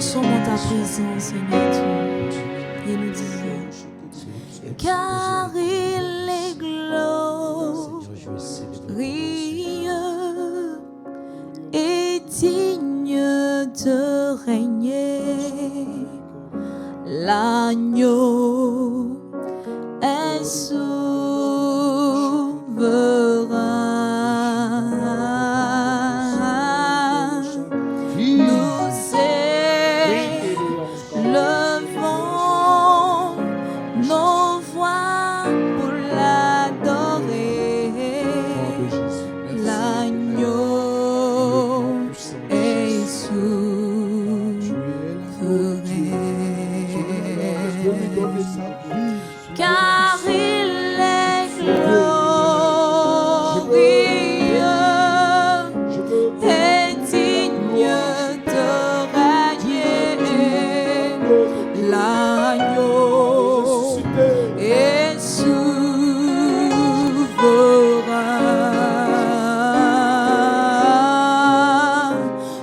sommes en ta présence, Seigneur Dieu. Et nous disons, car il est glorieux et digne de régner. L'agneau est souverain. Nous élevons nos voix pour l'adorer. L'agneau est souverain. Car il est glorieux et digne de régner. L'agneau est souverain.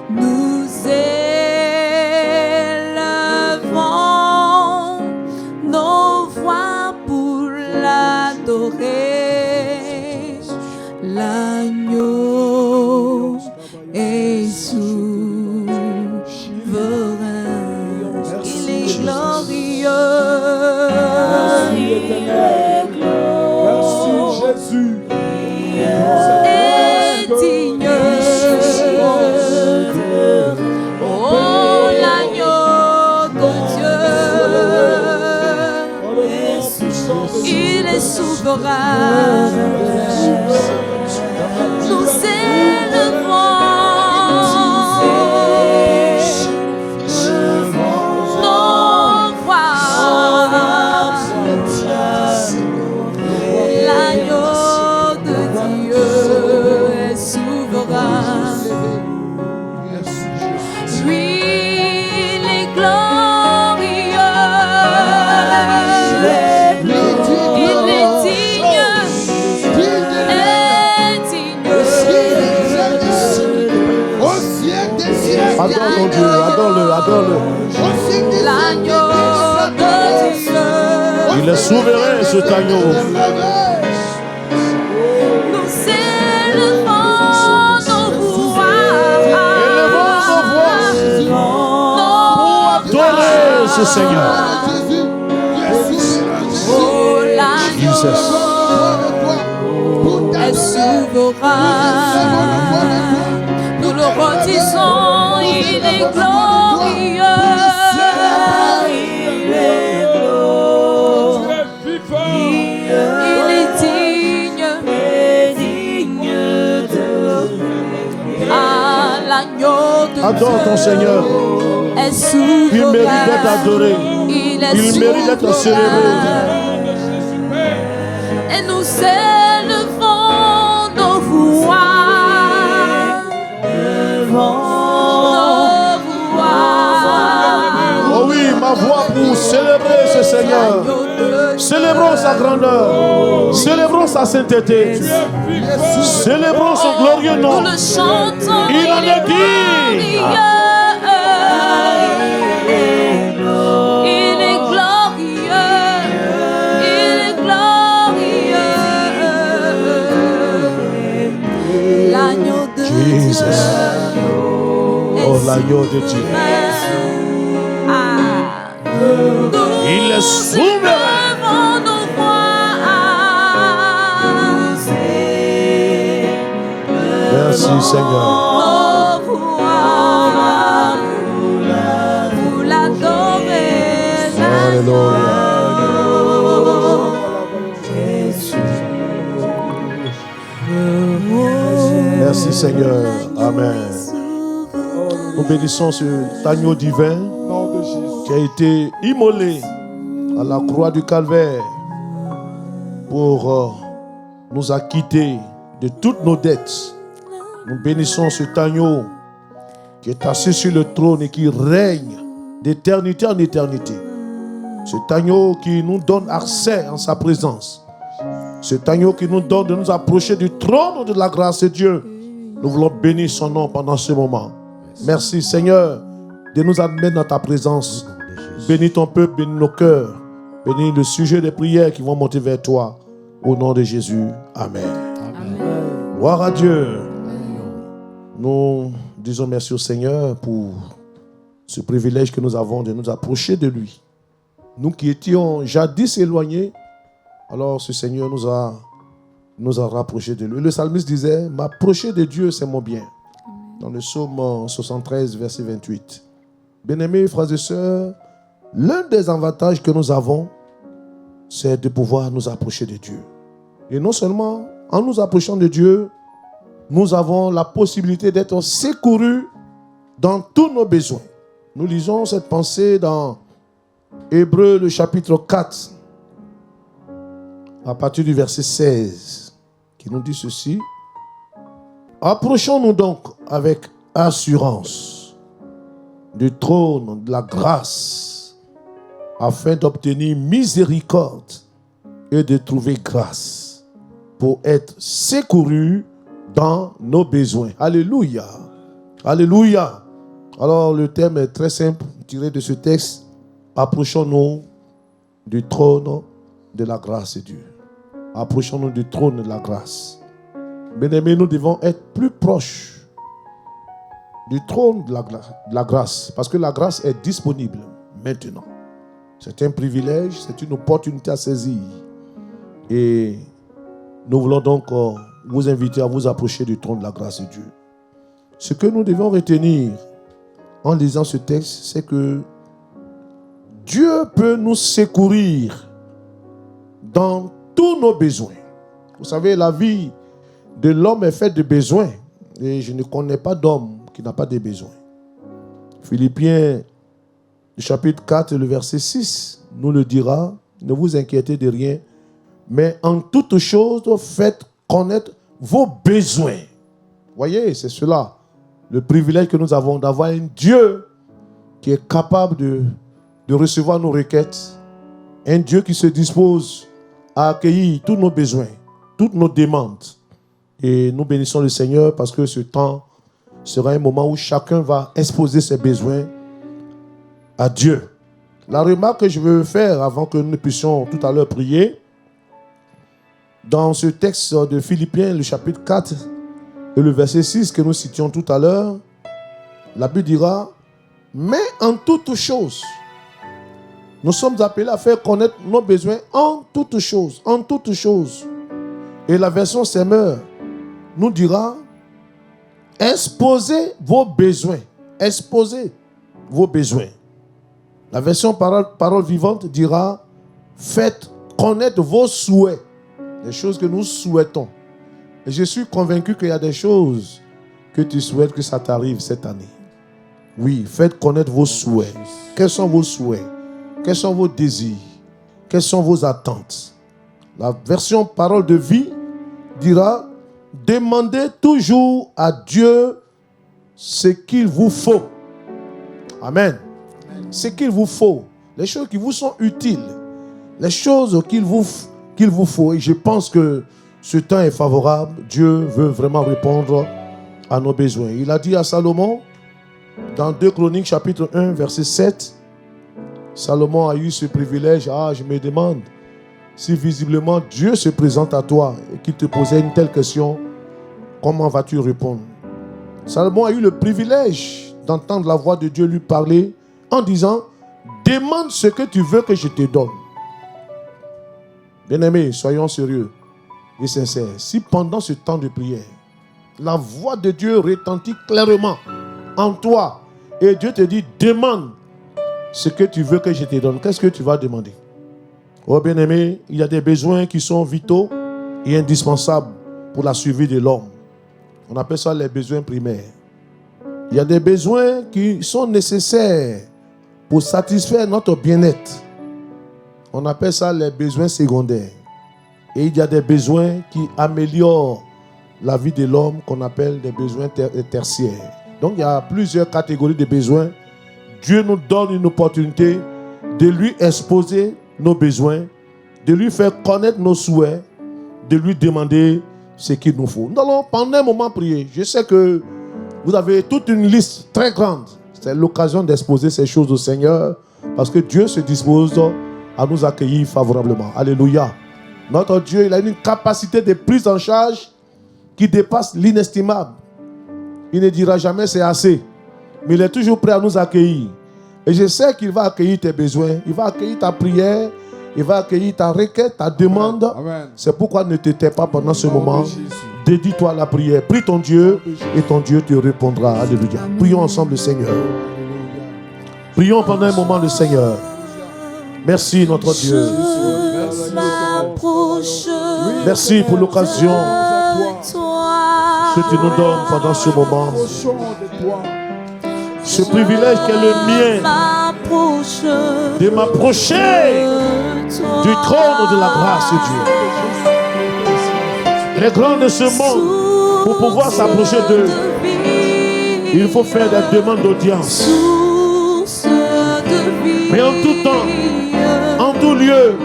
Nous élevons nos voix pour l'adorer. L'agneau est souverain. Il est glorieux. Merci Jésus. Et digne. Oh, l'agneau de Dieu. Il est souverain. Nous élevons nos voix. L'agneau de Dieu est souverain. Lui, il est glorieux. Il est digne. Adore mon Dieu, adore-le, adore-le. L'agneau de Dieu. Il est souverain, cet agneau. Nous élevons nos voix. Adorez ce Seigneur. Oh, l'agneau est souverain. Nous le redisons, il est glorieux. Il est glorieux. Il est digne. Ah, l'agneau de Adore ton Seigneur. est souverain. Il mérite d'être adoré. Il est Il mérite d'être souverain. célébré. Et nous élevons nos voix. Oh oui, ma voix pour célébrer ce Seigneur. Célébrons sa grandeur. Célébrons sa sainteté. Célébrons son glorieux nom. Nous le chantons. Il en est digne. Il est glorieux. Il est glorieux. L'agneau de Jesus. Dieu. Oh, l'agneau de Dieu. Il est souverain. Nos voix. Merci Seigneur. Nos voix pour l'adorer. Alléluia. Merci Seigneur. Amen. Nous bénissons ce agneau divin qui a été immolé à la croix du Calvaire pour nous acquitter de toutes nos dettes. Nous bénissons cet agneau qui est assis sur le trône et qui règne d'éternité en éternité. Cet agneau qui nous donne accès en sa présence. Cet agneau qui nous donne de nous approcher du trône de la grâce de Dieu. Nous voulons bénir son nom pendant ce moment. Merci Seigneur de nous admettre dans ta présence. Bénis ton peuple, bénis nos cœurs. Bénis le sujet des prières qui vont monter vers toi. Au nom de Jésus. Amen. Amen. Gloire à Dieu. Nous disons merci au Seigneur pour ce privilège que nous avons de nous approcher de lui. Nous qui étions jadis éloignés, alors ce Seigneur nous a rapprochés de lui. Le psalmiste disait, m'approcher de Dieu, c'est mon bien. Dans le psaume 73, verset 28. Bien-aimés, frères et sœurs, l'un des avantages que nous avons, c'est de pouvoir nous approcher de Dieu. Et non seulement en nous approchant de Dieu, nous avons la possibilité d'être secourus dans tous nos besoins. Nous lisons cette pensée dans Hébreux, le chapitre 4, à partir du verset 16, qui nous dit ceci. Approchons-nous donc avec assurance du trône de la grâce, afin d'obtenir miséricorde et de trouver grâce pour être secourus dans nos besoins. Alléluia. Alléluia. Alors le thème est très simple, tiré de ce texte. Approchons-nous du trône de la grâce de Dieu. Approchons-nous du trône de la grâce. Bien-aimés, nous devons être plus proches du trône de la grâce, parce que la grâce est disponible maintenant. C'est un privilège, c'est une opportunité à saisir. Et nous voulons donc vous inviter à vous approcher du trône de la grâce de Dieu. Ce que nous devons retenir en lisant ce texte, c'est que Dieu peut nous secourir dans tous nos besoins. Vous savez, la vie de l'homme est faite de besoins. Et je ne connais pas d'homme qui n'a pas de besoins. Philippiens, le chapitre 4, le verset 6, nous le dira. Ne vous inquiétez de rien, mais en toute chose, faites connaître vos besoins. Voyez, c'est cela, le privilège que nous avons d'avoir un Dieu qui est capable de recevoir nos requêtes. Un Dieu qui se dispose à accueillir tous nos besoins, toutes nos demandes. Et nous bénissons le Seigneur parce que ce temps sera un moment où chacun va exposer ses besoins à Dieu. La remarque que je veux faire avant que nous puissions tout à l'heure prier, dans ce texte de Philippiens, le chapitre 4 et le verset 6 que nous citions tout à l'heure, la Bible dira, mais en toutes choses, nous sommes appelés à faire connaître nos besoins en toutes choses, en toutes choses. Et la version Semeur nous dira, exposez vos besoins, exposez vos besoins. La version parole vivante dira, faites connaître vos souhaits, les choses que nous souhaitons. Et je suis convaincu qu'il y a des choses que tu souhaites que ça t'arrive cette année. Oui, faites connaître vos souhaits. Quels sont vos souhaits? Quels sont vos désirs? Quelles sont vos attentes? La version parole de vie dira, demandez toujours à Dieu ce qu'il vous faut. Amen. Ce qu'il vous faut. Les choses qui vous sont utiles. Les choses qu'il vous faut. Et je pense que ce temps est favorable. Dieu veut vraiment répondre à nos besoins. Il a dit à Salomon, dans 2 Chroniques, chapitre 1, verset 7, Salomon a eu ce privilège. Je me demande si visiblement Dieu se présente à toi et qu'il te posait une telle question, comment vas-tu répondre? Salomon a eu le privilège d'entendre la voix de Dieu lui parler en disant, demande ce que tu veux que je te donne. Bien-aimés, soyons sérieux et sincères. Si pendant ce temps de prière, la voix de Dieu retentit clairement en toi et Dieu te dit, demande ce que tu veux que je te donne, qu'est-ce que tu vas demander? Oh bien-aimé, il y a des besoins qui sont vitaux et indispensables pour la survie de l'homme. On appelle ça les besoins primaires. Il y a des besoins qui sont nécessaires pour satisfaire notre bien-être. On appelle ça les besoins secondaires. Et il y a des besoins qui améliorent la vie de l'homme qu'on appelle des besoins tertiaires. Donc il y a plusieurs catégories de besoins. Dieu nous donne une opportunité de lui exposer nos besoins, de lui faire connaître nos souhaits, de lui demander ce qu'il nous faut. Nous allons pendant un moment prier. Je sais que vous avez toute une liste très grande. C'est l'occasion d'exposer ces choses au Seigneur parce que Dieu se dispose à nous accueillir favorablement. Alléluia. Notre Dieu, il a une capacité de prise en charge qui dépasse l'inestimable. Il ne dira jamais c'est assez, mais il est toujours prêt à nous accueillir. Et je sais qu'il va accueillir tes besoins, il va accueillir ta prière, il va accueillir ta requête, ta demande. Amen. C'est pourquoi ne te tais pas pendant ce Au nom moment. de Jésus. Dédie-toi à la prière. Prie ton Dieu et ton Dieu te répondra. Alléluia. Prions ensemble le Seigneur. Prions pendant un moment le Seigneur. Merci notre Dieu. Je m'approche Merci pour l'occasion de toi. que tu nous donnes pendant ce moment. Approchons de toi. Ce privilège qui est le mien M'approche de m'approcher de toi. du trône de la grâce de Dieu. Les grands de ce monde, pour pouvoir s'approcher d'eux, il faut faire des demandes d'audience. Source de vie. Mais en tout temps, en tout lieu,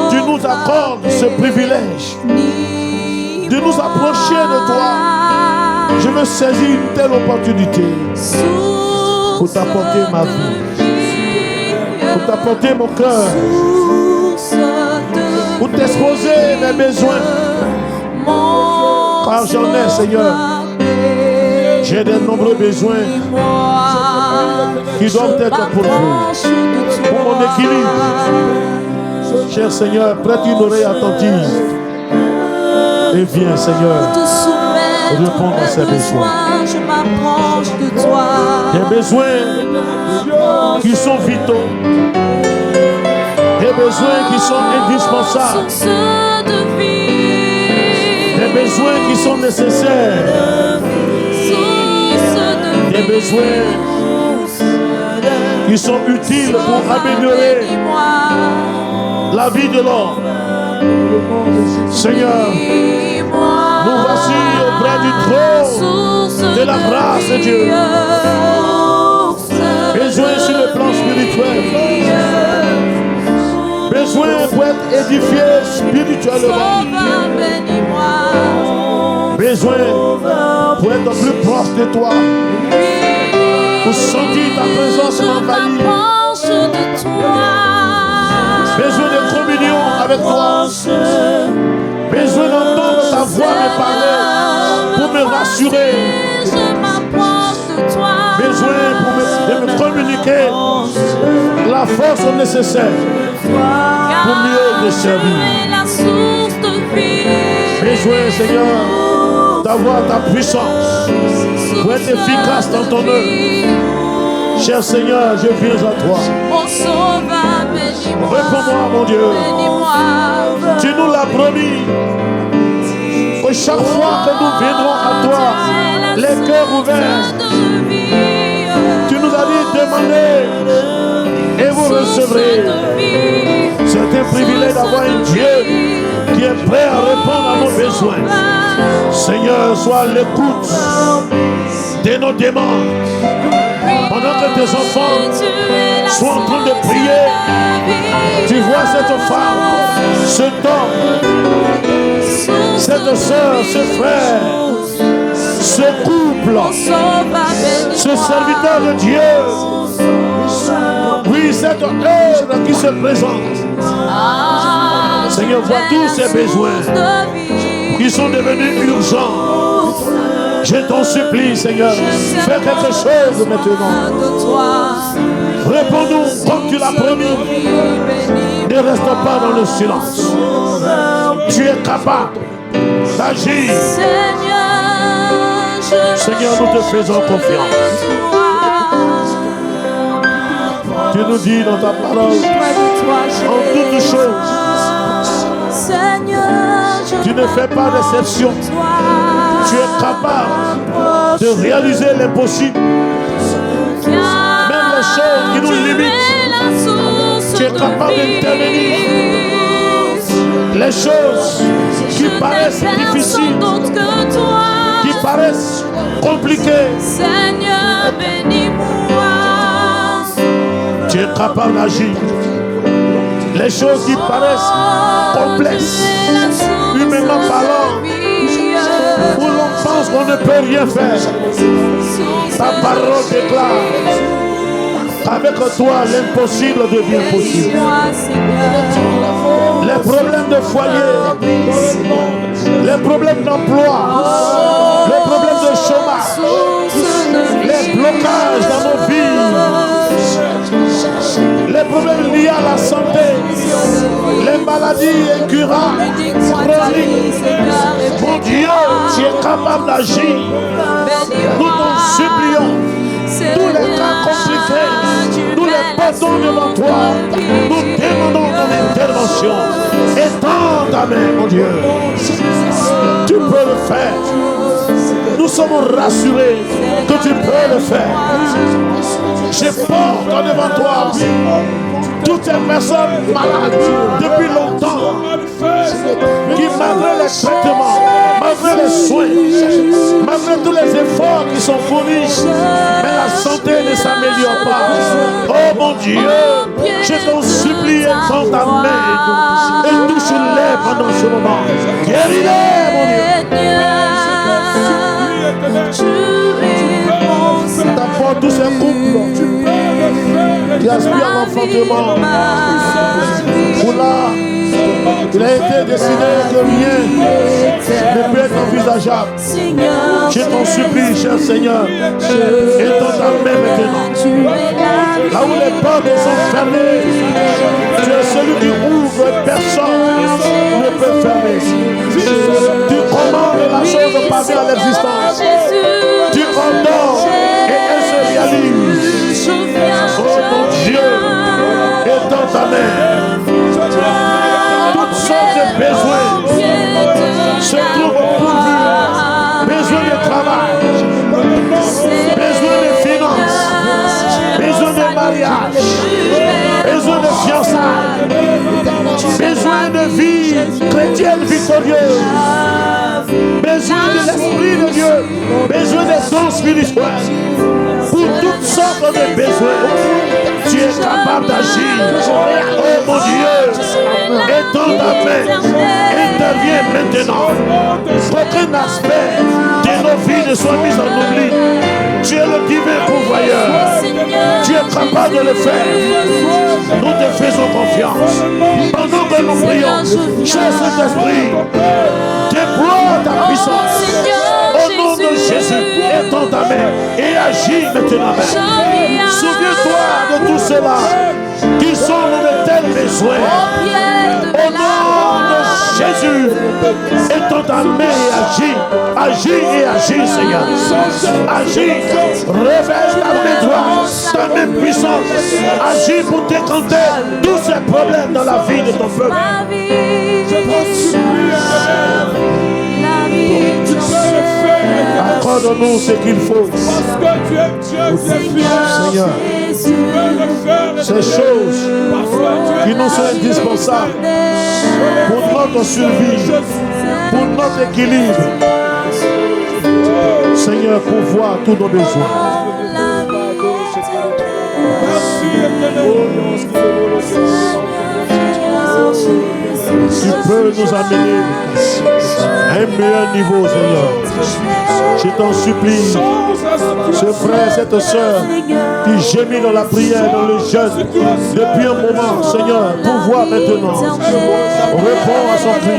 tu nous accordes ce privilège de nous approcher de toi. Je veux saisir une telle opportunité pour t'apporter ma vie, pour t'apporter mon cœur, pour t'exposer mes besoins. Car j'en ai, Seigneur. J'ai de nombreux besoins qui doivent être pourvus pour mon équilibre. Cher Seigneur, prête une oreille attentive et viens, Seigneur, répondre à ces besoins. Je m'approche de toi. Des besoins qui sont vitaux, des besoins qui sont indispensables, Source de vie. des besoins qui sont nécessaires, Source de des vie. besoins qui sont utiles pour améliorer la vie de l'homme. Seigneur, nous voici auprès du trône de la grâce de Dieu. Besoin sur le plan spirituel, besoin pour être édifié spirituellement, besoin pour être plus proche de toi, pour sentir ta présence m'envahir, besoin de communion avec toi, besoin d'entendre ta voix me parler pour me rassurer, besoin de me communiquer la force nécessaire pour mieux te servir. Besoin, Seigneur, d'avoir ta puissance pour être efficace dans ton œuvre. Cher Seigneur, je viens à toi. Réponds-moi, mon Dieu. Tu nous l'as promis. Que chaque fois que nous viendrons à toi, les cœurs ouverts, tu nous as dit demandez et vous recevrez. C'est un privilège d'avoir un Dieu qui est prêt à répondre à nos besoins. Seigneur, sois à l'écoute de nos demandes. Pendant que tes enfants sont en train de prier, tu vois cette femme, cet homme, cette soeur, ce frère, ce couple, ce serviteur de Dieu. Oui, cette œuvre qui se présente. Seigneur, vois tous ces besoins qui sont devenus urgents. Je t'en supplie, Seigneur, fais quelque chose maintenant. Réponds-nous comme tu l'as promis. Ne reste pas dans le silence. Tu es capable d'agir. Seigneur, nous te faisons confiance. Tu nous dis dans ta parole, en toutes choses, tu ne fais pas d'exception. Tu es capable de réaliser l'impossible. Même les choses qui nous limitent, tu es capable d'intervenir. Les choses qui paraissent difficiles, qui paraissent compliquées, Seigneur, bénis-moi. tu es capable d'agir. Les choses qui paraissent complexes, humainement parlant, où l'on pense qu'on ne peut rien faire. Ta parole déclare, avec toi, l'impossible devient possible. Les problèmes de foyer, les problèmes d'emploi, les problèmes de chômage, les blocages dans nos vies, les problèmes liés à la santé, les maladies incurables, chroniques. Mon Dieu, tu es capable d'agir. Nous t'en supplions. Tous les cas compliqués, nous les portons devant toi. Nous demandons ton intervention. Étends ta main, mon Dieu. Tu peux le faire. Nous sommes rassurés que tu peux le faire. Je porte devant toi toutes ces personnes malades depuis longtemps, qui malgré les traitements, malgré les soins, malgré tous les efforts qui sont fournis, mais la santé ne s'améliore pas. Oh mon Dieu, je t'en supplie, étends ta main et touche-les pendant ce moment. Guéris-les, mon Dieu. D'abord tous ces couples qui aspirent à l'enfantement. Pour là, il a été décidé que rien ne peut être envisageable. Je t'en supplie, cher Seigneur, étends ta main maintenant. Là où les portes sont fermées, tu es celui qui ouvre et personne ne peut fermer. Tu commandes la chose passée à l'existence. Tu ordonnes et elle se réalise. Oh mon Dieu, étends ta main. Toutes sortes de besoins se trouvent pourvus. Besoin de travail, besoin de finances, besoin de mariage, besoin de fiançailles, besoin de vie chrétienne victorieuse, besoin de l'Esprit de Dieu, besoin des dons spirituels. Pour toutes sortes de besoins, tu es capable d'agir. Oh mon Dieu, étends ta main, interviens maintenant. Aucun aspect de nos vies ne soit mis en oubli. Tu es le divin pourvoyeur. Tu es capable de le faire. Nous te faisons confiance. Pendant que nous prions, cher Saint-Esprit, déploie ta puissance. Au nom de Jésus, étends ta main et agis maintenant. Souviens-toi de tous ceux-là qui sont dans de tels besoins. Au nom de Jésus, étends ta main et agis. Agis et agis, Seigneur. Agis. Révèle ta main droite, ta main puissante. Agis pour décanter tous ces problèmes dans la vie de ton peuple. Accorde-nous ce qu'il faut. Seigneur, ces choses qui nous sont indispensables pour notre survie, pour notre équilibre. Seigneur, pourvois tous nos besoins. Tu peux nous amener à un meilleur niveau, Seigneur. Je t'en supplie, ce frère, cette soeur qui gémit dans la prière, dans le jeûne, depuis un moment, Seigneur, pourvois maintenant. Réponds à son cri.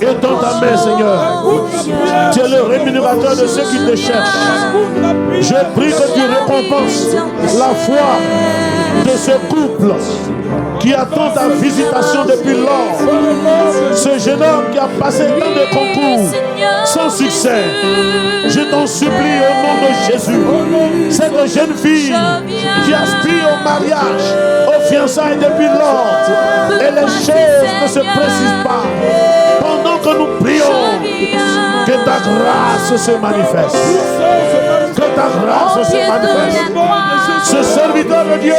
Étends ta main, Seigneur. Tu es le rémunérateur de ceux qui te cherchent. Je prie que tu récompenses la foi de ce couple qui attend ta visitation depuis lors. Ce jeune homme qui a passé tant de concours sans succès. Je t'en supplie au nom de Jésus. Cette jeune fille qui aspire au mariage, aux fiançailles depuis lors, et les choses ne se précisent pas. Pendant que nous prions, que ta grâce se manifeste. Que ta grâce se manifeste. Ce serviteur de Dieu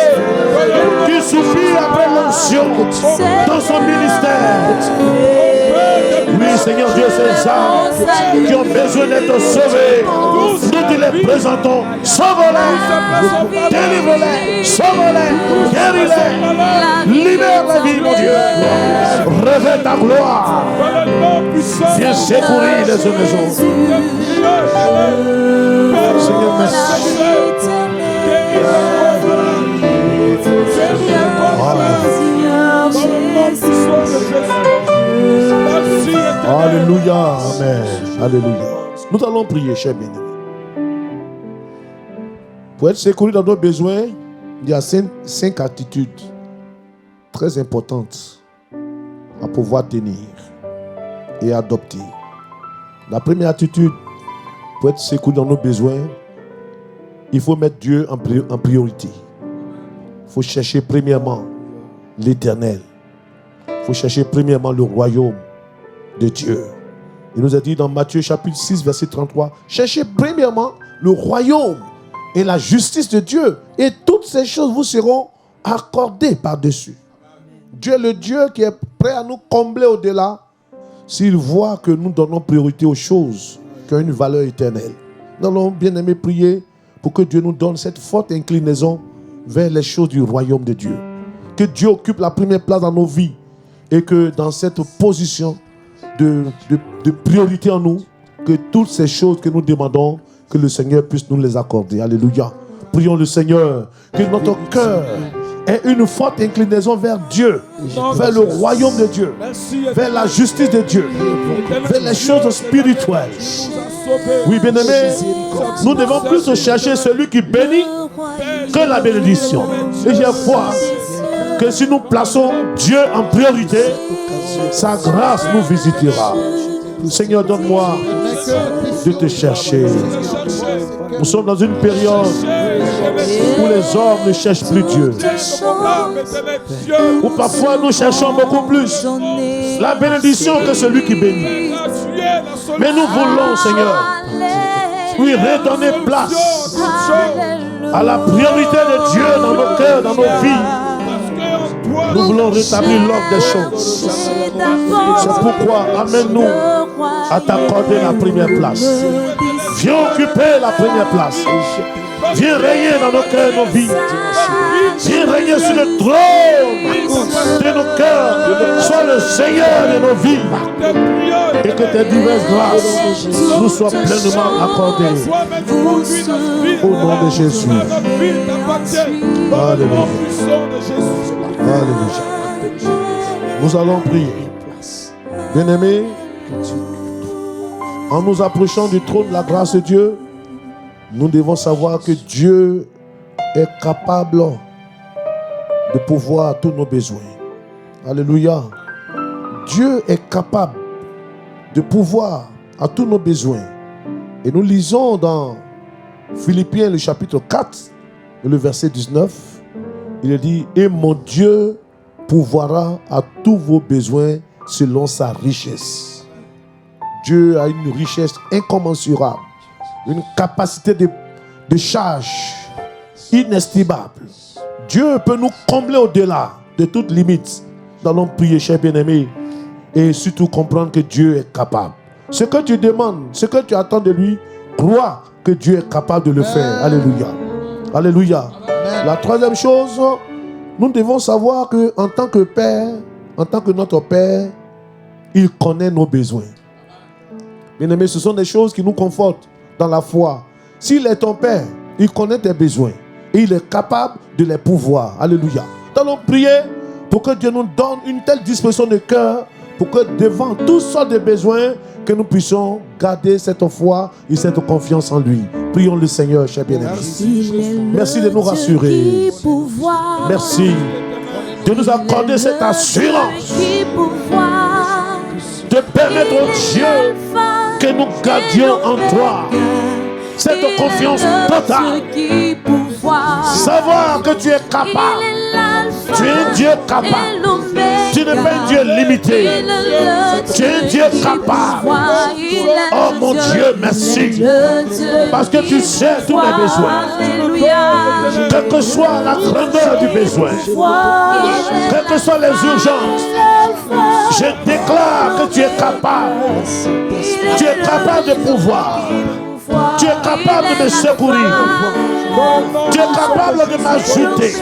qui souffrit après l'onction dans son ministère. Oui, Seigneur Dieu, ces âmes qui ont besoin d'être sauvées, nous te les présentons. Sauve-les, délivre-les, sauve-les, guéris-les, libère la vie, mon Dieu. révèle ta gloire. Viens secourir les uns les autres. Seigneur, merci. Alléluia. Amen. Alléluia. Nous allons prier, chers bien-aimés. Pour être secouru dans nos besoins, il y a 5 attitudes très importantes à pouvoir tenir et adopter. La première attitude, pour être secouru dans nos besoins, il faut mettre Dieu en priorité. Il faut chercher premièrement l'Éternel. Il faut chercher premièrement le royaume de Dieu. Il nous a dit dans Matthieu chapitre 6, verset 33, cherchez premièrement le royaume et la justice de Dieu, et toutes ces choses vous seront accordées par-dessus. Dieu est le Dieu qui est prêt à nous combler au-delà s'il voit que nous donnons priorité aux choses qui ont une valeur éternelle. Nous allons bien aimer prier pour que Dieu nous donne cette forte inclinaison vers les choses du royaume de Dieu. Que Dieu occupe la première place dans nos vies et que dans cette position de priorité en nous, que toutes ces choses que nous demandons, que le Seigneur puisse nous les accorder. Alléluia. Prions le Seigneur, que notre cœur ait une forte inclinaison vers Dieu, vers le royaume de Dieu, vers la justice de Dieu, vers les choses spirituelles. Oui, bien-aimés, nous devons plus chercher celui qui bénit que la bénédiction. Et j'ai foi que si nous plaçons Dieu en priorité, sa grâce nous visitera. Seigneur, donne-moi de te chercher. Nous sommes dans une période où les hommes ne cherchent plus Dieu. Où parfois nous cherchons beaucoup plus la bénédiction que celui qui bénit. Mais nous voulons, Seigneur, lui redonner place à la priorité de Dieu dans nos cœurs, dans nos vies. Nous voulons rétablir l'ordre des choses. C'est pourquoi amène-nous à t'accorder la première place. Viens occuper la première place. Viens régner dans nos cœurs et nos vies. Viens régner sur le trône de nos cœurs. Sois le Seigneur de nos vies. Et que tes diverses grâces nous soient pleinement accordées. Au nom de Jésus. Alléluia. Alléluia. Nous allons prier. Bien-aimés, en nous approchant du trône de la grâce de Dieu, nous devons savoir que Dieu est capable de pourvoir tous nos besoins. Alléluia. Dieu est capable de pourvoir à tous nos besoins. Et nous lisons dans Philippiens le chapitre 4, le verset 19, il est dit, et mon Dieu pourvoira à tous vos besoins selon sa richesse. Dieu a une richesse incommensurable, une capacité de charge inestimable. Dieu peut nous combler au-delà de toute limite. Nous allons prier, chers bien-aimés, et surtout comprendre que Dieu est capable. Ce que tu demandes, ce que tu attends de lui, crois que Dieu est capable de le faire. Alléluia. Alléluia. La troisième chose, nous devons savoir qu'en tant que Père, en tant que notre Père, il connaît nos besoins. Bien-aimés, ce sont des choses qui nous confortent dans la foi. S'il est ton Père, il connaît tes besoins et il est capable de les pourvoir. Alléluia. Nous allons prier pour que Dieu nous donne une telle disposition de cœur pour que devant toutes sortes de besoins, que nous puissions garder cette foi et cette confiance en lui. Prions le Seigneur, cher bien-aimé. Merci de nous rassurer. Merci de nous accorder cette assurance, de permettre au Dieu que nous gardions en toi cette confiance totale. Savoir que tu es capable. Tu es un Dieu capable. Tu n'es pas un Dieu limité. Tu es un Dieu capable. Oh mon Dieu, merci. Parce que tu sais tous mes besoins. Quelle que soit la grandeur du besoin, quelles que soient les urgences, je déclare que tu es capable. Tu es capable de pouvoir. Tu es capable de me secourir. Tu es capable de m'ajouter.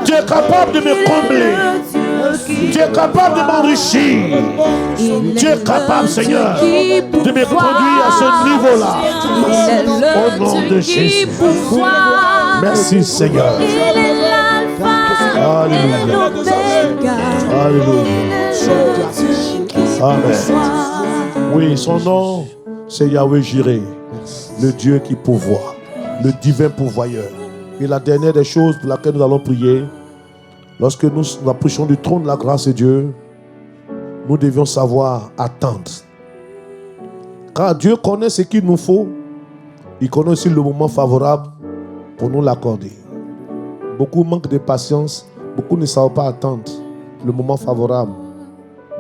Tu es capable de me combler. Tu es capable de m'enrichir. Tu es capable, Seigneur, de me conduire à ce niveau-là. Au nom de Jésus. Merci, Seigneur. Alléluia. Alléluia. Amen. Oui, son nom, c'est Yahweh Jireh, le Dieu qui pourvoit, le divin pourvoyeur. Et la dernière des choses pour laquelle nous allons prier, lorsque nous approchons du trône de la grâce de Dieu, nous devions savoir attendre. Car Dieu connaît ce qu'il nous faut, il connaît aussi le moment favorable pour nous l'accorder. Beaucoup manquent de patience, beaucoup ne savent pas attendre le moment favorable.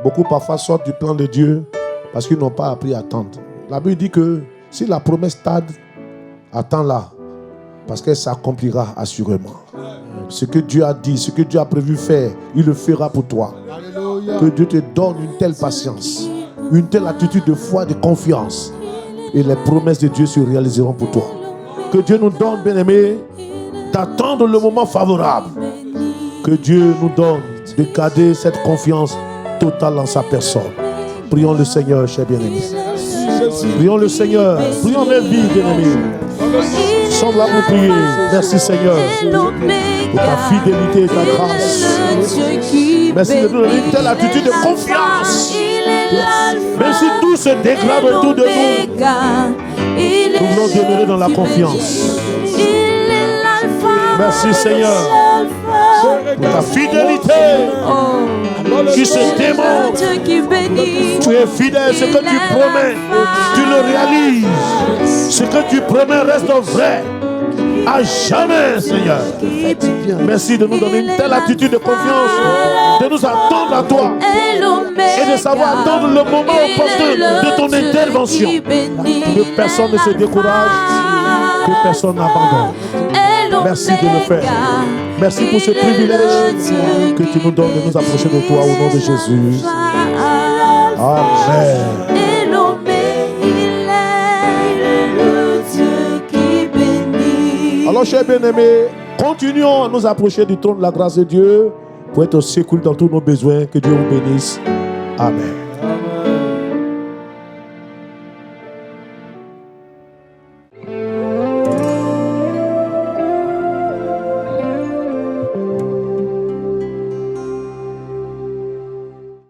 Beaucoup parfois sortent du plan de Dieu parce qu'ils n'ont pas appris à attendre. La Bible dit que si la promesse tarde, attends-la parce qu'elle s'accomplira assurément. Ce que Dieu a dit, ce que Dieu a prévu faire, il le fera pour toi. Alléluia. Que Dieu te donne une telle patience, une telle attitude de foi, de confiance. Et les promesses de Dieu se réaliseront pour toi. Que Dieu nous donne, bien-aimés, d'attendre le moment favorable. Que Dieu nous donne de garder cette confiance totale en sa personne. Prions le Seigneur, chers bien-aimés. Prions le Seigneur. Prions les vies, bien-aimés. Sommes là pour prier. Merci, Seigneur, pour ta fidélité et ta grâce. Merci de nous donner une telle attitude de confiance. Même si tout se dégrade autour de nous, nous voulons demeurer dans la confiance. Merci, Seigneur, pour ta fidélité qui se démontre. Tu es fidèle, ce que tu promets, tu le réalises. Ce que tu promets reste vrai à jamais, Seigneur. Merci de nous donner une telle attitude de confiance, de nous attendre à toi et de savoir attendre le moment opportun de ton intervention. Que personne ne se décourage, que personne n'abandonne. Merci de le faire. Merci pour ce privilège que tu nous donnes de nous approcher de toi au nom de Jésus. Amen. Alors, chers bien-aimés, continuons à nous approcher du trône de la grâce de Dieu pour être secourus dans tous nos besoins. Que Dieu vous bénisse. Amen.